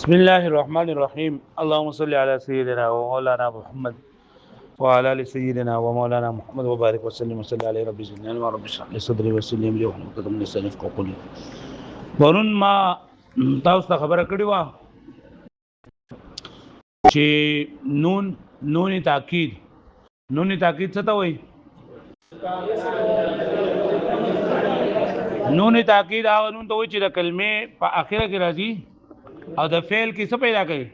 بسم الله الرحمن الرحيم اللهم صل على سيدنا ومولانا محمد وعلى ال سيدنا ومولانا محمد وبارك وسلم وصلى عليه ربي زدنا علما رب اشرح لي صدري ويسر لي امري واحلل عقدة من لساني يفقهوا قولي. ورن ما تاسو ته خبره کړې و چې نون تاکید څه ته وایي؟ نون تاکید هغه نون ته وایي چې د کلمې په اخره کې راځي او د فعل کې څه پیدا کوي؟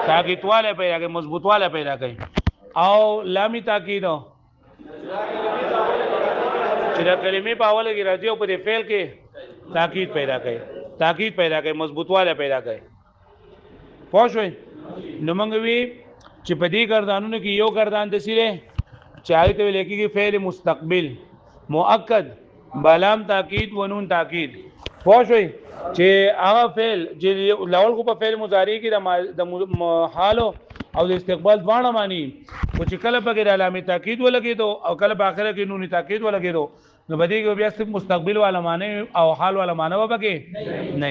تاکیدواله پیدا کوي، مضبوطواله پیدا کوي. او لامی تاکید چې د کلمې په اوله کې راځي او په دې فعل کې تاکید پیدا کوي، مضبوطواله پیدا کوي. پوه شئ؟ نو موږ وی چې په دې ګردانونو کې یو ګردان د سیره چې هغه ته ویل کېږي فعل مستقبل مؤکد بلام تاکید و نون تاکید. پوه شئ چې هغه فعل چې لول کو په فعل مضارع کې د حال او د استقبال دواړه معنی او چې کله په کې د علامه تاکید ولګېدو او کله په اخره کې نون تاکید ولګېدو نو بده کې بیا صرف مستقبل والا معنی او حال والا معنی وبکې نه.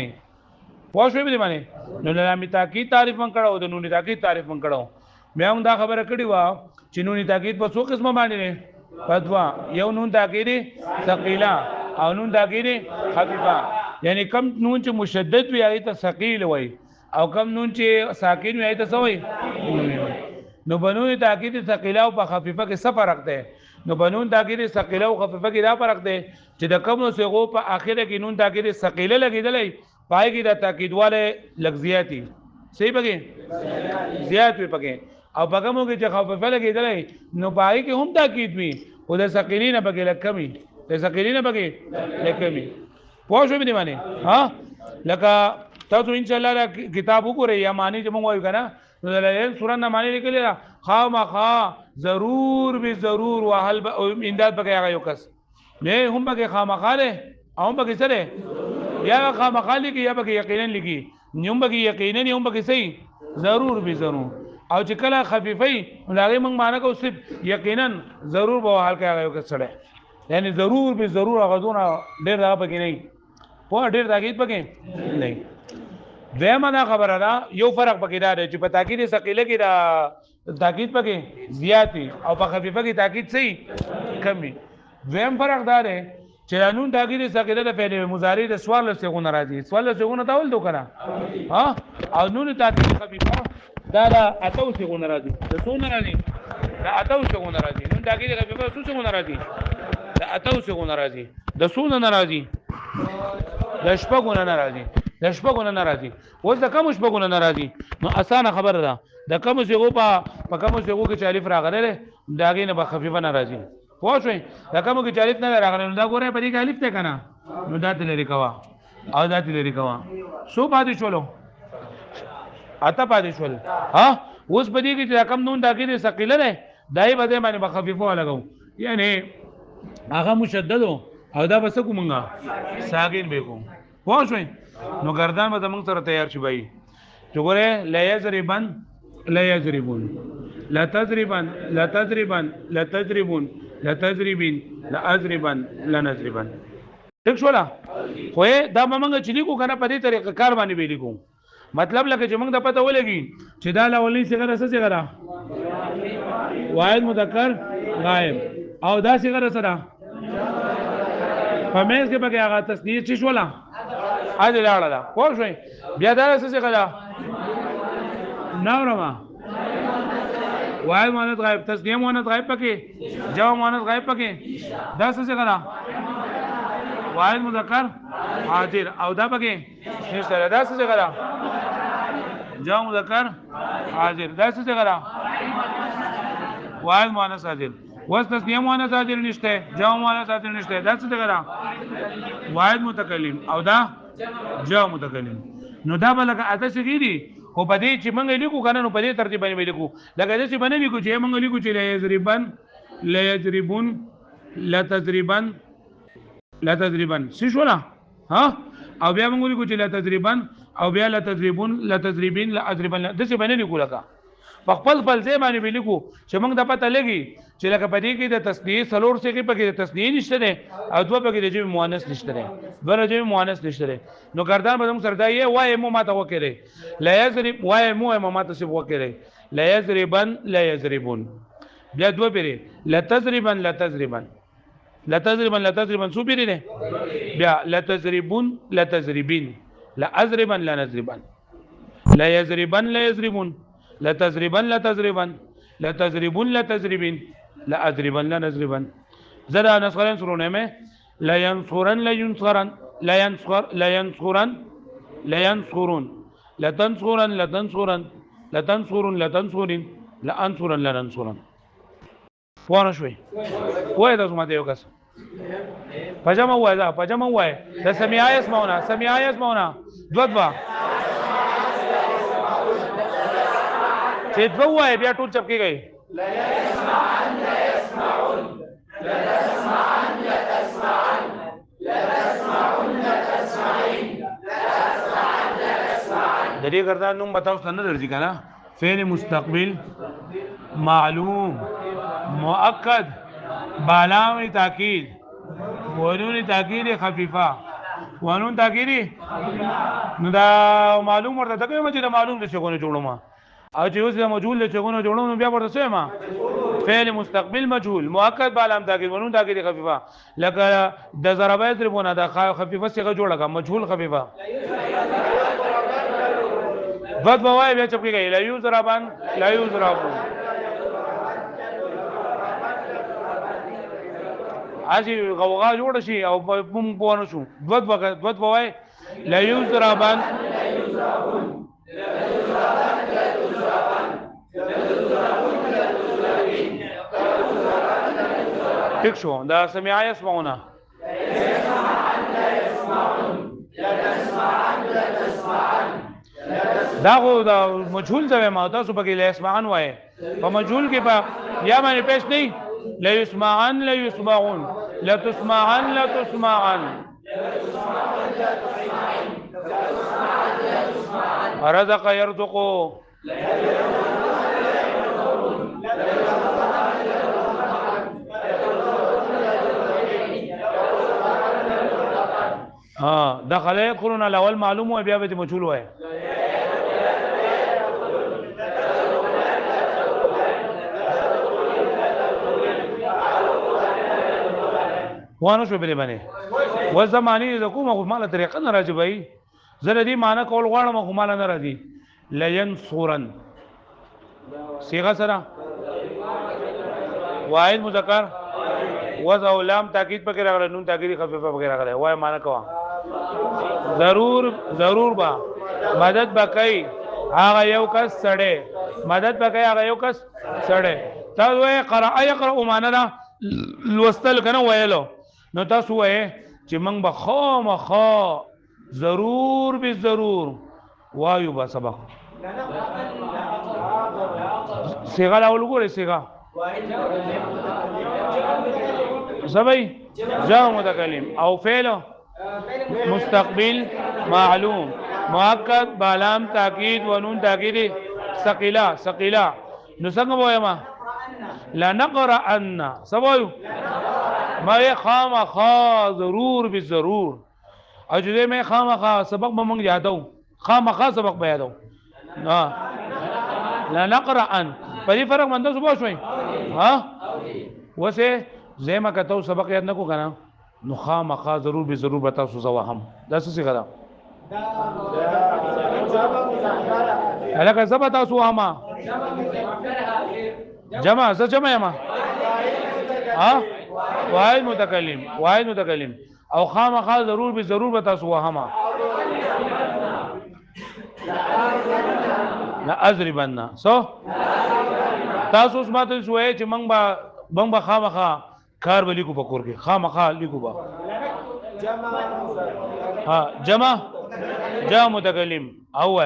پوه شئ به معنی نو علامه تاکید تعریف من کړو او د نون تاکید تعریف من کړو. بیا هم دا خبره کړې و چې نون تاکید په څو قسمه باندې نه فتوا یو نون تاکید ثقيله او نون تاکید خفيفه، یعنی کم نون چې مشدد وي هغه ته ثقيل وي او کم نون چې ساکن وي هغه ته څه وي؟ نو بنون تاکید ثقيله او خفيفه کې څه فرق دی؟ نو بنون تاکید ثقيله او خفيفه کې دا فرق دی چې د کم نو صيغو په اخره کې نون تاکید ثقيله لګیدلې پای کې د تاکید والے لفظياتي صحیح پکې زیات وي پکې او پکمو کې چې خفيفه لګیدلې نو پای کې هم تاکید وي او د ثقيلين پکې لکمي د ثقيلين پکې لکمي. پوه شو به معنی ها لکه تاسو ان شاء الله کتاب وګورئ یا معنی چې موږ وایو کنه نو د سورہ نه معنی لیکلی دا خامخا ضرور به ضرور وهل امداد پکې هغه یو کس نه هم پکې خامخا له او هم پکې سره یا خامخا لیکي یا پکې یقینا لیکي نیم پکې یقینا هم پکې صحیح ضرور به ضرور او چې کله خفیفي هغه موږ معنی کو صرف یقینا ضرور به حال کې هغه یو کس سره یعنی ضرور به ضرور هغه دونه ډېر دا پکې نه په ډېر تاکید پکې نه. دیمه دا خبره ده یو فرق پکې دا دی چې په تاکید ثقيله کې دا تاکید پکې زیاتی او په خفيفه کې تاکید صحیح کمی. دیم فرق دا دی چې نون تاکید ثقيله د فعل مضارع د سوال له څنګه راځي، سوال له څنګه تاول دو کنه ها او نون تاکید خفيفه دا اتو څنګه راځي د څونه راځي دا اتو څنګه راځي نون تاکید خفيفه څنګه راځي دا اتو څنګه راځي د څونه ناراضي د شپږونه ناراضي اوس د کوم شپږونه ناراضي نو اسانه خبره ده د کوم څنګه په کوم څنګه کې چالف راغله داګه نه خفيفه ناراضي. پوه شئ د کوم کې چالف نه راغله نو دا ګوره په دې کې الف ته کنه نو دا تلری کوا او دا تلری کوا سو پاتې شولو اته پاتې شول ها اوس په دې کې چې کم نون تاکید ثقيله ده دای بده باندې خفيفه لګاو یعنی هغه مشدد او دا بس کومنګا ساګین به کوم. پوه شئ نو ګردان به موږ سره تیار شي بای چې ګوره لا یضربن لا یضربون لا تضربن لا تضربن لا تضربون لا تضربین لا اضربن لا نضربن. ټیک شو لا خو دا موږ چې لیکو کنه په دې طریقه کار باندې به لیکو مطلب لکه چې موږ د پته ولګي چې دا لولي څنګه څنګه واحد مذکر غائب او دا څنګه سره فمیز کې پکې هغه تسنیه چې شولا اځه لاړه دا. پوه شئ بیا دا څه غلا نورما واحد مؤنث غائب تسنیه مؤنث غائب پکې جمع مؤنث غائب پکې دا څه غلا واحد مذکر حاضر او دا پکې نشته دا څه غلا جمع مذکر حاضر دا څه غلا واحد مؤنث حاضر وس تسنیه مؤنث حاضر نشته جمع مؤنث حاضر نشته دا څه غلا واحد متکلم او دا جمع متکلم. نو دا بلکه اته شګيري خو په دې چې موږ لیکو کنه نو په دې ترتیب باندې لیکو لکه دې چې باندې لیکو چې موږ لیکو چې لا یضربن لا یضربون لا تضربن لا تضربن څه شو ها او بیا موږ لیکو چې لا تضربن او بیا لا تضربون لا تضربین لا اضربن د څه باندې لیکو لکه په خپل ځای باندې ولیکو چې موږ د پته لګي چې لکه په دې کې د تسنیه سلور څخه پکې د تسنیه نشته ده او دوه پکې د جمع مؤنث نشته ده دوه د جمع مؤنث نشته ده نو ګردان به موږ سره دا یې وای مو ماته وکړي لا یضرب وای مو ماته څه وکړي لا یضربن لا یضربون بیا دوه پیری لا تضربن لا تضربن لا تضربن لا تضربن سو پیری ده بیا لا تضربون لا تضربین لا اضربن لا نضربن لا يضربن لا يضربون لا تضربن لا تضربن لا تضربون لا تضربين لا اضربن لا نضربن زرا نصرن سرونه میں لا ينصرن لا ينصرن لا ينصر لا ينصرن لا ينصرون لا تنصرن لا تنصرن لا تنصرن لا تنصرن لا انصرن لا ننصرن وانا شوي وای تاسو ماته یو کس پجامه وای دا پجامه وای د سمعای اسمعونا سمعای اسمعونا دوه چې دوه وای بیا ټول چپکی گئی لا يسمعن لا يسمعون لا تسمعن لا تسمعن لا تسمعن لا تسمعين لا تسمعن لا تسمعن د دې ګردان نوم بتاو څنګه درځي کنه فعل مستقبل معلوم مؤکد بالام تاکید ونون تاکید خفیفه ونون تاکید نو دا معلوم ورته دغه مجه دا معلوم د څنګه جوړو ما او چې اوس د مجهول له څنګه جوړو بیا ورته څه ما فعل مستقبل مجهول مؤکد بالام تاکید ونون تاکید خفیفه لکه د ضربه ضربونه د خفیفه څخه جوړه مجهول خفیفه ضد بوای بیا چپ کېږي لا یضربن لا یضربون اجي غوغا جوړ شي او بم پونه شو ضد بوای لا یضربن لا یضربون لا یضربن لا یضربن ٹھیک شو دا سمعای اسمعونا لا يسمعون لا تسمعن لا تسمعن دا خو دا مجهول ځای ما تاسو پکې لا يسمعن وای په مجهول کې په یا باندې پېښ نه لا يسمعن لا يسمعون لا تسمعن لا تسمعن رزق يرزق دخل يدخلون الاول معلوم و بیا به مجهول وای وانه شو بری باندې و زمانی د کومه ماله طریقه نه راځي بھائی زره دې معنی کول غواړم خو مال نه راځي لینصرن صيغه سره واحد مذکر وذ او لام تاکید پکې راغله نون تاکید خفیفه پکې راغله وای معنی کوا ضرور با مدد بکای هغه یو کس سړی مدد بکای هغه یو کس سړی تاسو وای قرأ يقرأ معنا لوستل کنه وایلو نو تاسو وای چې موږ به خامخا ضرور به ضرور وایو با سبق صيغه لا ولګورې صيغه سبي جاء متكلم او فعل مستقبل معلوم مؤکد بالام تاکید ونون تاکید ثقيله نو څنګه وایم لا نقرأ ان سبایو ما خامخا ضرور به ضرور اجازه میں خامخا سبق به موږ یادو خامخا سبق به یادو لا نقرأ ان په دې فرق باندې څه پوښوي ها وسه زما کته سبق یاد نکو کنه نو خامخا ضرور به ضرور بتا سو زواهم دا څه څنګه دا الکه زبا تاسو هما جمع څه جمع ما ها واحد متکلم او خامخا ضرور به ضرور بتا سو هما لا اضربنا سو تاسو سمته شوې چې موږ به خامخا کار به لیکو پکور کې خامخا لیکو با ها جمع متکلم او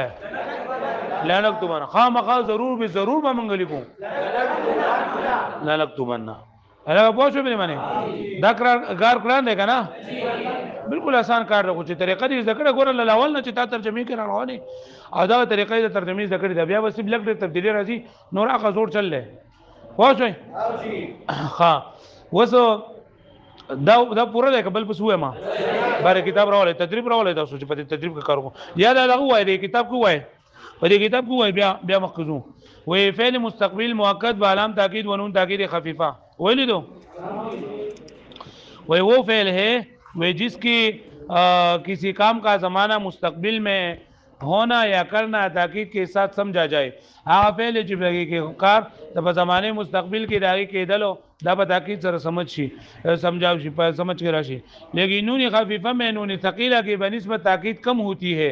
لا نكتبنا خامخا ضرور به ضرور به موږ لیکو لا نكتبنا هغه پوه شو به معنی دا کار کړان دی کنه بالکل آسان کار دی چې طریقه دې ذکر غوړل لاول نه چې تا ترجمه کړه رواني او دا طریقې د ترجمه ذکر دی بیا وسیب لګ تبدیلی راځي نور هغه زور چل لې پوه شو ها وسو دا پوره ده قبل پس وای ما بار کتاب راولې تدریب راولې تاسو چې په تدریب کې کارو یا دا وای دی کتاب کو وای په دې کتاب کو وای بیا مخزو وای فعل مستقبل مؤکد با علام تاکید و نون تاکید خفیفہ وای لیدو وای وہ فعل ہے وہ جس کی کسی کام کا زمانہ مستقبل میں ہونا یا کرنا تاکید کے ساتھ سمجھا جائے هغه فعل چې بګي کې کار د په زمانه مستقبل کې داغي کېدلو دا په تاکید سره سمجھ شي سمجھاو شي په سمجھ کې راشي لیکن نون خفیفه میں نون ثقيله کی بنسبت تاکید کم ہوتی ہے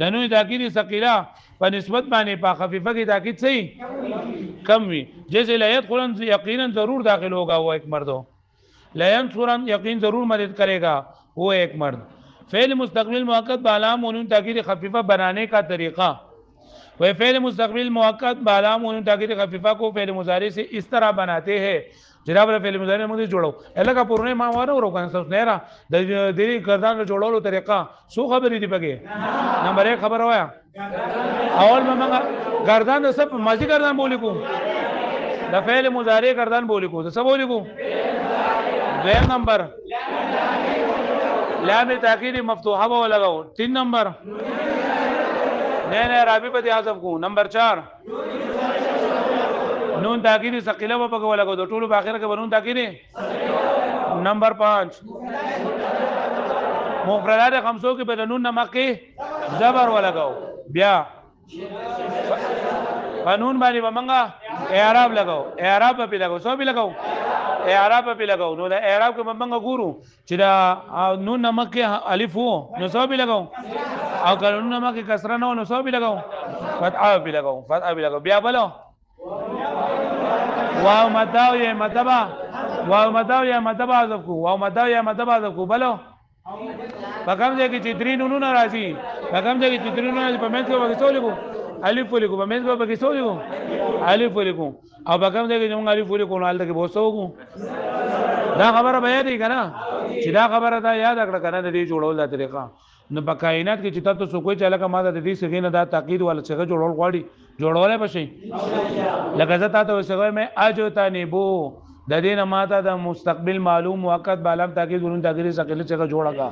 د نون تاکید ثقيله په نسبت باندې په خفیفه کی تاکید صحیح کم وي جیسے لا يدخلن یقینا ضرور داخل ہوگا وہ ایک مرد لا ينصرن یقین ضرور مدد کرے گا وہ ایک مرد فعل مستقبل مؤکد بعلام و نون تاکید خفیفہ بنانے کا طریقہ وہ فعل مستقبل مؤکد بعلام و نون تاکید خفیفہ کو فعل مضارع سے اس طرح بناتے ہیں جناب فعل مضارع موږ جوړو الګه پورونه ما واره ورو کنه تاسو نه را د دې ګردان جوړولو طریقہ سو خبرې دی بګي نمبر 1 خبر وایا اول ما ګردان د سب ماضی ګردان بولی کو د فعل مضارع ګردان بولی کو د سب بولی کو دویم نمبر لام تاکید مفتوحه و لگاؤ 3 نمبر نه رابی په حذف کو نمبر 4 نون تاکید ثقيله په پکې لگاؤ د ټولو په اخر کې نون تاکید نمبر 5 مفردات خمسو کې په نون نمکه زبر و لگاؤ بیا قانون باندې ومنګه اعراب لگاؤ اعراب په لگاؤ سو به لگاؤ اعراب په لگاو نو د اعراب کې مبنګ ګورو چې دا نون نمک کې الف وو نو څو به لگاو او کله نون نمک کې کسره نو څو به لگاو فتحه به لگاو بیا بلو واو مداو یا مدبا حذف کو واو مداو یا مدبا حذف کو بلو پکم ځای کې چې درې نونونه راځي پکم ځای کې چې درې نونونه په منځ کې وګورئ لیکو الف لیکو په منځ کې وګورئ لیکو الف لیکو او پکم ځای کې موږ الف لیکو نو حالت کې بوسو کو دا خبره بیا دی کنه چې دا خبره دا یاد کړه کنه د دې جوړول د طریقه نو په کائنات کې چې تاسو کوی چې لکه ماده د دې څنګه نه دا تاکید ولا څنګه جوړول غواړي جوړولای بشي لکه زه تاسو څنګه مې اجتنی بو د دې نه ماته د مستقبل معلوم وقت بالام تاکید ورون تاکید څنګه څنګه جوړاګه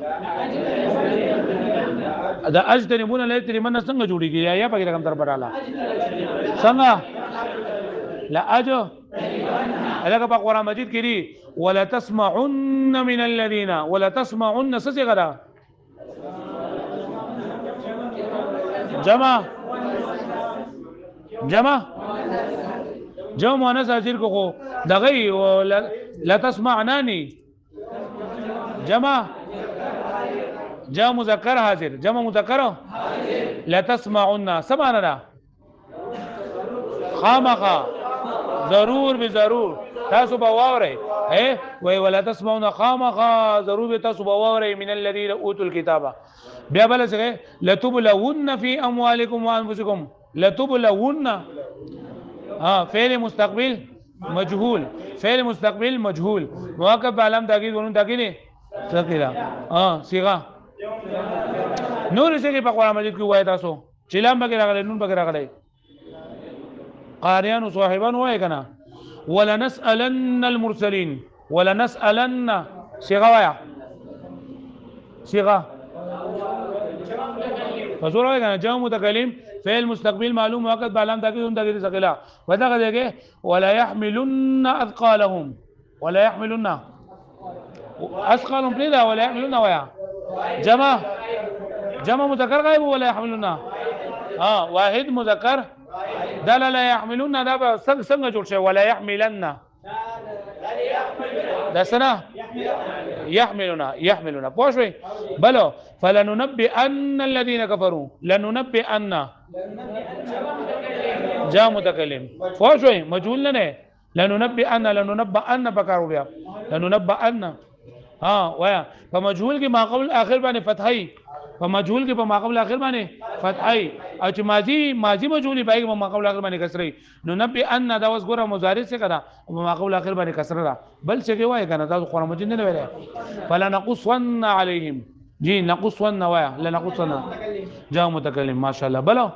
دا اجتنبون لا ترمن څنګه جوړیږي یا په رقم تر براله څنګه لا اجو الګه په قران مجید کې دی ولا تسمعن من الذين ولا تسمعن صيغه جمع مؤنث حاضر کو دغه لا تسمعناني جمع مذکر حاضر جمع مذکر لا تسمعن سمعنا خامخا ضرور بضرور تاسو به واورئ وای ولا تسمعون خامخا ضرور به تاسو به واورئ من الذين اوتوا الكتاب بیا بل څه لتبلون في اموالكم وانفسكم لتبلون فعل مستقبل مجهول موقف علامه تاکید ورون تاکید ثقيله صيغه نور څه په قران مجید کې وای تاسو چې لام بګر راغلی نون بګر راغلی قاریان او صاحبان وای کنه ولنسالن المرسلين ولنسالن صيغه وایا صيغه فزور وای کنه جمع متکلم فعل مستقبل معلوم وقت بعلام تاکید ورون تاکید ثقيله ودغه دغه ولا يحملن اثقالهم ولا يحملن اثقالهم بلا ولا يحملن ويا جمع مذکر غائب ولا يحملون واحد مذکر دا لا يحملون دا څنګه جوړ شي ولا يحملن دا سنه يحملون پوښوي بلو فلننبئن الذين كفروا لننبئن جاء متکلم پوښوي مجهول نه لننبئن بکارو بیا لننبئن ویا فمجهول کې ما قبل اخر باندې فتحي په مجهول کې په ما قبل اخر باندې فتحي او چې ماضي مجهولي پای په ما قبل اخر باندې کسرې نو نبي ان دا اوس ګوره مضارع څه کړه په ما قبل اخر باندې کسره ده بل څه کې وای کنه دا قرآن مجید نه ویل فلا نقصن عليهم جی نقصن وای لا نقصن جاء متکلم ماشاء الله بلو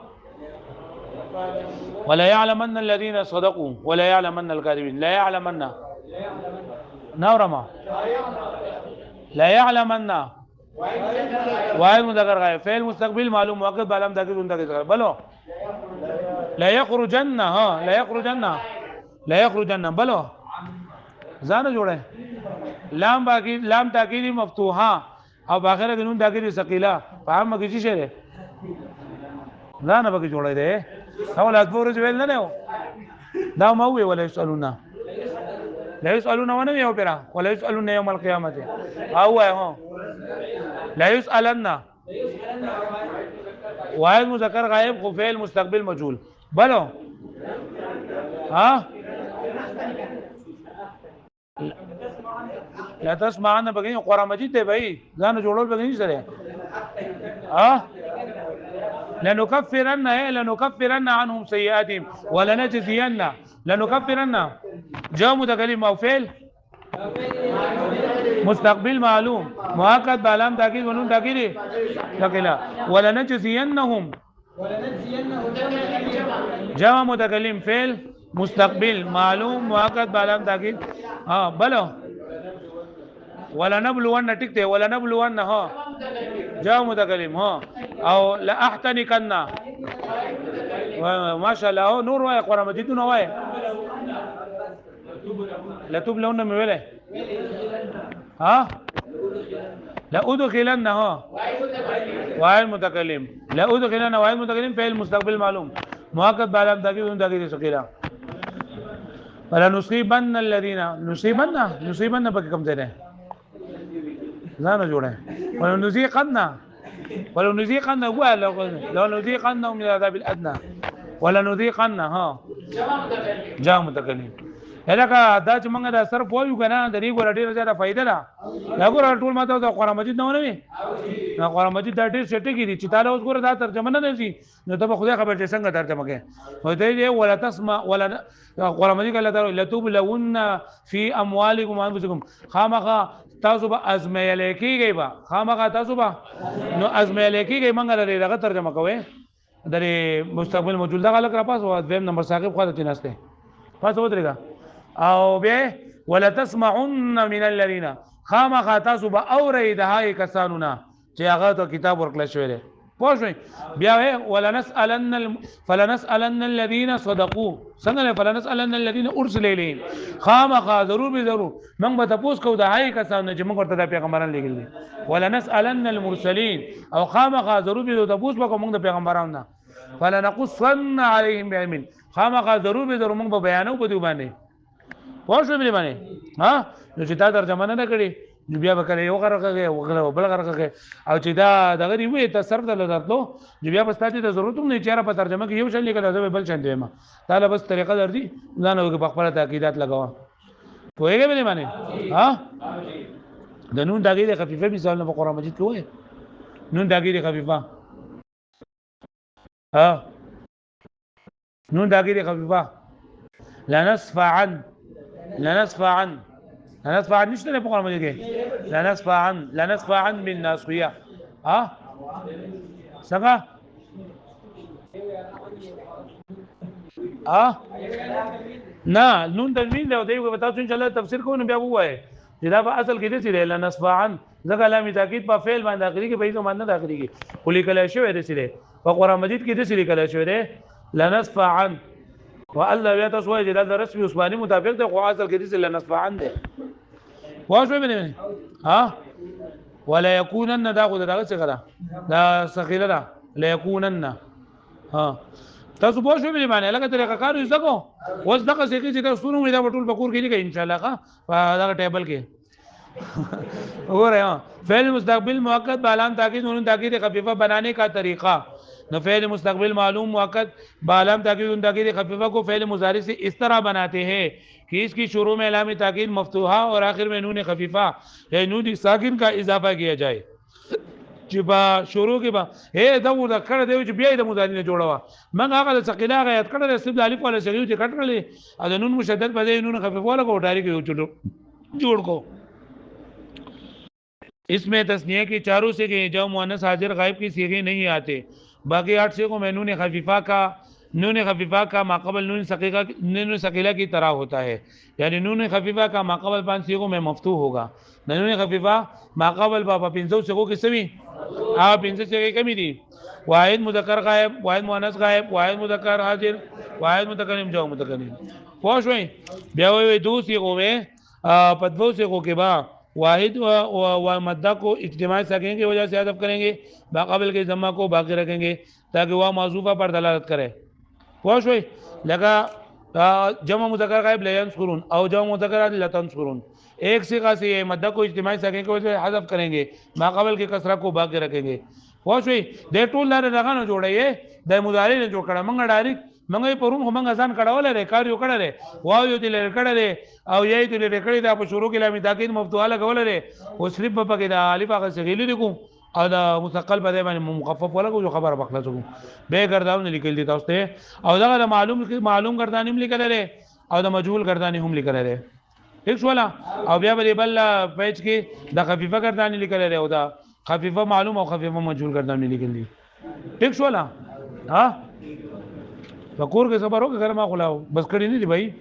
ولا يعلمن الذين صدقوا ولا يعلمن الكاذبين لا يعلمن نورما لا يعلمن واحد مذکر غائب فعل مستقبل معلوم وقت بعلم ذکر ذکر بلو لا يخرجن ها لا يخرجن بلو ځان جوړه لام تاکید مفتوحه او باخره د نون تاکید ثقيله فهم کې شي شه ځان به جوړه ده اولاد فورج ویل نه نو دا مو وی ولا يسالون لا يسالون ونه یو پیرا ولا يسالون يوم القيامه او هو لا يسالن واحد مذکر غائب خو فعل مستقبل مجهول بلو ها لا تسمعن بغي قرآن مجید ته بھائی ځان جوړول بغي سره ها لنكفرن عنهم سيئاتهم ولنجزين لنكفرن جاء متكلم او فعل مستقبل معلوم مؤكد بعلام تاكيد ونون تاكيد ثقيله ولنجزينهم جاء متكلم فعل مستقبل معلوم مؤكد بعلام تاكيد بلو ولا نبلون ټیک ته ولا نبلون ها جاء متکلم ها او لا احتنكن ما شاء الله نور وای قرآن مجید نو وای لا تبلون من وله ها لا ادخلن ها واحد متکلم لا ادخلن واحد متکلم فعل مستقبل معلوم مؤكد بعلام تاكيد تاكيد ثقيله ولا نصيبن الذين نصيبن پکې کوم ځای نه ځان جوړه ولو نذيقن لو نذيقن من العذاب الادنى ولا نذيقن ها جاء متکلم هلکه دا چې موږ دا صرف وایو کنه د دې ګور ډیره زیاته فائدہ ده دا ګور ټول ماته د قرآن مجید نه ونوي دا قرآن مجید دا ډیر سټی کیږي چې تعالی اوس ګور دا ترجمه نه نشي نو ته خدای خبر چې څنګه ترجمه کوي وای ته ولا تسمع ولا قرآن مجید الله تعالی لتبلون في اموالكم وانفسكم خامخا تاسو به ازمایل کیږي با خامخا تاسو به نو ازمایل کیږي موږ دغه ترجمه کوي درې مستقبل موجود دا غلط را پاس او دویم نمبر ثاقب خو ته نهسته پاس ودرېګا او به ولا تسمعن من الذين خامخا تاسو به اورئ د هاي کسانونه چې هغه ته کتاب ورکړل شوی دی پوښوي بیا ولا نسالن فلنسالن الذين صدقوا څنګه فلنسالن الذين ارسل اليهم خامخا ضرور به ضرور موږ به تاسو کو د هاي کسانونه چې موږ ورته د پیغمبران لګل دي ولا نسالن المرسلين او خامخا ضرور به تاسو به موږ د پیغمبرانو فلنقصن عليهم بعلم خامخا ضرور به ضرور موږ به بیانو په دی باندې پوښوي مې باندې ها نو چې تا ترجمه نه کړی نو بیا به کله یو غرقه وغله بل غرقه او چې دا دغه وی ته سر د لرتلو نو بیا بس ته ضرورت هم نه چیرې په ترجمه کې یو شل لیکل دا بل شان دی ما تعالی بس طریقه درځي ځان او په خپل تاکیدات لګاوه پوهیږئ مې باندې ها د نون دغه خفیفه مثال په قرآن مجید کې وایي نون دغه خفیفه ها نون دغه خفیفه لا نصف عن نشته په قرآن مجید کې لا نصف عن من ناسخيه ها څنګه نه نون تنوین دی او دی په تاسو ان شاء الله تفسیر کوو نو بیا وایي چې دا په اصل کې دي لا نصف عن ځکه لام تاکید په فعل باندې اخري کې په دې باندې اخري کې خلی کله شوی دی سره په قرآن مجید کې دي کله شوی دی لا نصف عن والله بیا تاسو وایي دا رسمي عثماني مطابق دی خو اصل کې دي لا نصف عن دی واښو مې ها ولا يكونن دا خو دغه څه غلا دا ثقيله ده لا يكونن ها تاسو به شو مې معنی لکه طریقه کار یې زکو اوس دغه څه کې چې تاسو نو دا ټول بکور کې ان شاء الله ښه دا ټیبل کې وګورئ فعل مستقبل مؤکد بعلام تاکید نون تاکید خفیفه بنانے کا طریقہ نو فعل مستقبل معلوم مؤکد بعلام تاکید نون تاکید خفیفہ کو فعل مضارع سے اس طرح بناتے ہیں کہ اس کی شروع میں علامت تاکید مفتوحہ اور آخر میں نون خفیفہ یا نون ساکن کا اضافہ کیا جائے چې با شروع کې با اے دا و دا کړه دی چې بیا د مضارع نه جوړوا من هغه د ثقيله غیات کړه د سبد الف ولا صغیر چې کټړلې ا د نون مشدد بده نون خفیف ولا کو ډاری کې جوړ کو इसमें तस्निया की चारों से के जो मुअन्नस हाजिर गायब की सीगे नहीं आते बाकी 8 से को में नून खफीफा का माकबल नून सकीला की तरह होता है यानी नून खफीफा का माकबल 5 सीगों में मफ्तू होगा नून खफीफा माकबल बाबा 500 सीगों की सभी आप 500 सीगे कमी थी वाहिद मुदक्कर गायब वाहिद मुअन्नस गायब वाहिद मुदक्कर हाजिर वाहिद मुतकल्लिम जो मुतकल्लिम पहुंच गई ब्याह दो सीगों में पदवों सीगों के बाद वाहिद व मद्दा को इज्तिमाई सकें की वजह से हदफ करेंगे बाक़ाबिल के जमा को बाकी रखेंगे ताकि वह माज़ूफ़ा पर दलालत करे खुश हुई लगा जमा मुज़क्कर गायब लयंसुरून और जमा मुज़क्कर लतंसुरून एक सिगा से ये मद्दा को इज्तिमाई सकें की वजह से हदफ करेंगे बाक़ाबिल के कसरा को बाकी रखेंगे खुश हुई दे टूल दारे लगाना जोड़े दे मुदारी ने जोड़ कड़ा मंगा डायरेक्ट मंगई परून हो मंगा जान कड़ावले रे कार्य कड़ा रे वाव यो तिले कड़ा रे और यही तिले रेकड़ी दा आप शुरू के लामी ताकि मफ्तूहा गवले रे वो सिर्फ बाबा के दा अलिफ आगे से गिली देखूं और दा मुस्तक़ल पदे माने मुखफ़फ़ वाला को जो खबर बखला सकूं बेगरदाव ने लिख देता उसते और दा मालूम गर्दानी में लिख रे और दा मजहूल गर्दानी हम लिख रे ठीक वाला और बिया बल पेज की दा खफीफा गर्दानी लिख रे और दा खफीफा मालूम और खफीफा मजहूल गर्दानी लिख दी ठीक वाला हां बकोर के सबर हो के घर में खुलाओ बस कड़ी नहीं थी भाई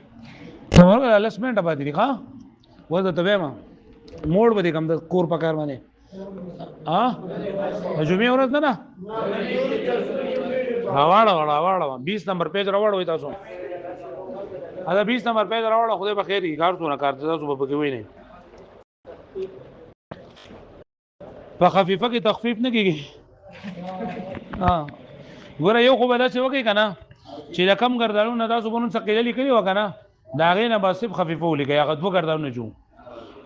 सबर का अलसमेंट बात थी हाँ वो तो तबे मां मोड़ बदे कम तो कोर पकार माने हाँ जुमे औरत ना रवाड़ा 20 नंबर पेज रवाड़ होता सो अदा 20 नंबर पेज रवाड़ा खुदे बखैरी कार तो ना कार तो सुबह के हुई नहीं फखफीफा की तखफीफ नहीं की हाँ गोरा यो खो बदा से हो गई कना چې رقم ګرځاو نه تاسو بونن ثقيله لیکلي وکنه دا غي نه بس خفيفه ولیکي هغه دو ګرځاو نه جو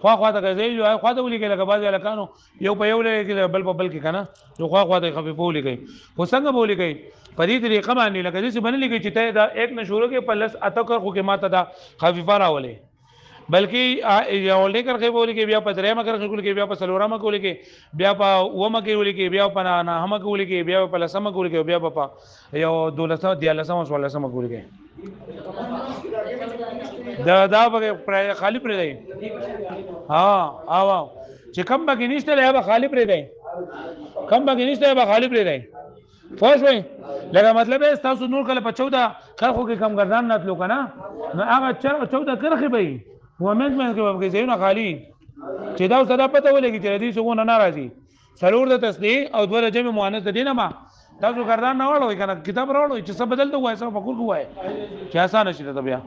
خوا ته غزي یو خوا ته ولیکي لکه باز الکانو یو په یو لیکي بل په بل کې کنه جو خوا ته خفيفه ولیکي خو څنګه ولیکي په دې طریقه باندې لکه چې باندې لیکي چې ته دا ایک نشورو کې پلس اتکر خو کې ماته دا خفيفه راولې بلکې یو لیکر کې ولیکي بیا په درېما کې بیا په سلورما کې ولیکي بیا په ومه کې ولیکي بیا په نه هم کې ولیکي بیا په لسمه کې ولیکي بیا په یو دولسمه دیالسمه سوالسمه کې ولیکي دا به خالی پرې دی ها چې کم به نشته له به خالی پرې دی کم به نشته به خالی پرې دی پوه شئ لکه مطلب یې تاسو نور کله په 14 خلکو کې کم ګردان نه تلو کنه نو هغه 14 کرخي به ومنځ کې ځایونه خالی چې دا اوس دا پته ولګي چې دې څنګه نه راځي سلور د تصدیق او دوه جمع مؤنث د دینه ما تاسو ګردان نه وړوي کنه کتاب راوړوي چې څه بدل ته وایي څه فکر کوی چې آسان شي ته بیا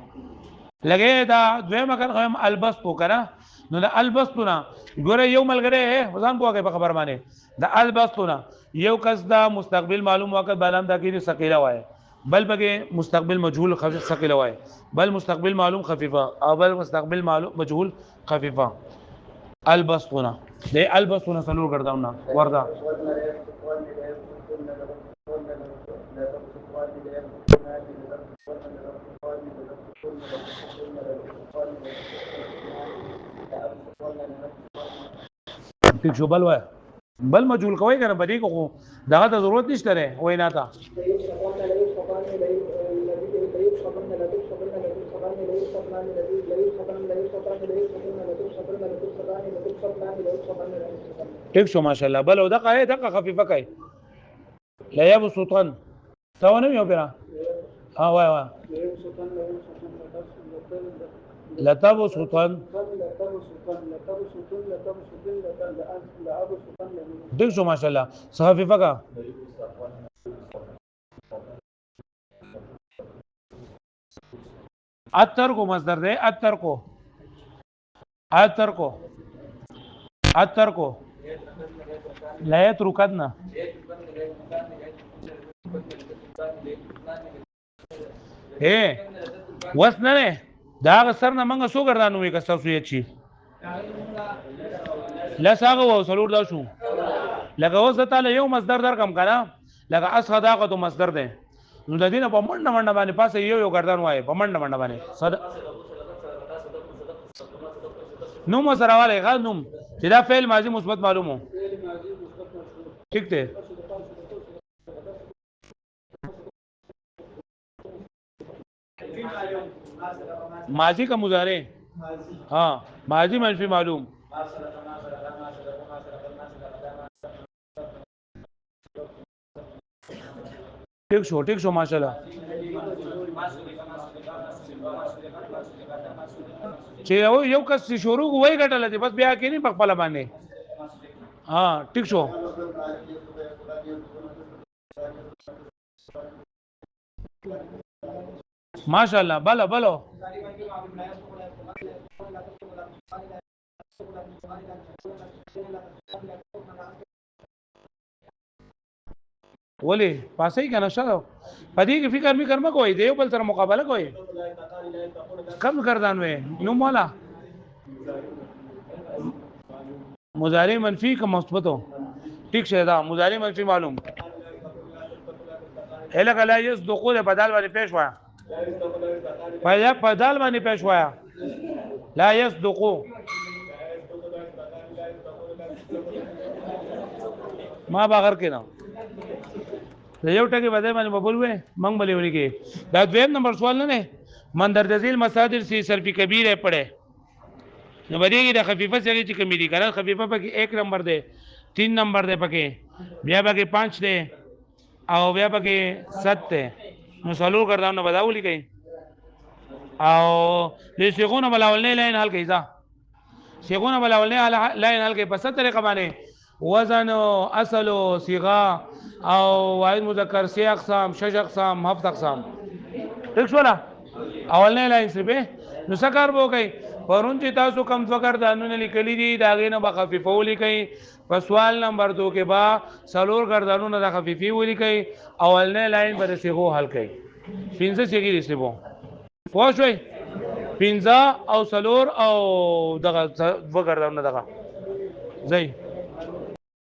لګي دا دویمه کړم البس پو کنه نو د البستونه ګوره یو ملګری ځان کوه په خبر باندې د البستونه یو کس دا مستقبل معلوم وخت بلام دا کې ثقيله وای بل بګه مستقبل مجهول خفيف ثقيله وای بل مستقبل معلوم خفيفه او بل مستقبل معلوم مجهول خفيفه البستونه د البستونه سلور ګرځاونا وردا ټیک شو بل وای بل مجهول کوي کنه بدی کو دغه ته ضرورت نشته ره وای نه تا ټیک شو ماشاءالله بل او دغه خفيفه کوي لا يبسطن ثواني یو پیرا ها وای لتبسطن دیکھ شو ماشاءاللہ صحافیفہ کا اتر کو مصدر دے اتر کو لا يتركن وسنه دا غسر نه منګه سو ګردانو وي کسو یې چی لساغه و سلور دا شو لکه اوس تعالی یو مصدر در کم کنه لکه اسخ داغه تو مصدر ده نو د دینه په منډه باندې پاسه یو ګردان وای په منډه باندې صد نو مسره والے غا نوم چې دا فعل ماضی مثبت معلومو ٹھیک ته ماضی کا مضارع हाँ माजी منفی معلوم ټیک شو ماشاءالله چې یو کس شروع وای غټل دي بس بیا کې نه په خپل باندې ها ټیک شو ماشاءالله بلو ولی پاسې کنه شاو پدې کې فکر می کرما کوئی دی بل سره مقابله کوئی کم گردان وې نو مولا مضارع منفی کا مثبت ہو ٹھیک شه دا مضارع منفی معلوم الک لا يصدقون بدل باندې پېښ وایا پیا بدل باندې پېښ وایا لا يصدقو ما باغر کې نه یو ټکی بدل باندې بول وې منګ بلې وري کې دا دویم نمبر سوال نه نه مندرجل مصادر سی صرفی کبیر ہے پڑھے نو بدیږي د خفیفه سره چې کمی دي کنه خفیفه پکې 1 نمبر دی 3 نمبر دی پکې بیا پکې 5 دی او بیا پکې 7 دی نو سلو کردان نو بداولی کوي او لسیغونه بلاولنه لاین حل کوي ځا سیغونه بلاولنه لاین حل کوي په ست طریقه باندې وزن اصل او صيغه او واحد مذکر سی اقسام شش اقسام هفت اقسام ٹھیک شو لا اولنه لاین سره نو سکار بو کوي پرون چې تاسو کم فکر دانونه لیکلي دي دا غینه بخفیفه ولیکي په سوال نمبر 2 کې با سلور گردانونه د خفیفي ولیکي اولنه لاین به سیغو حل کوي پنځه سیګي رسېبو پوه شئ پنځه او سلور او دغه و گردانونه دغه ځای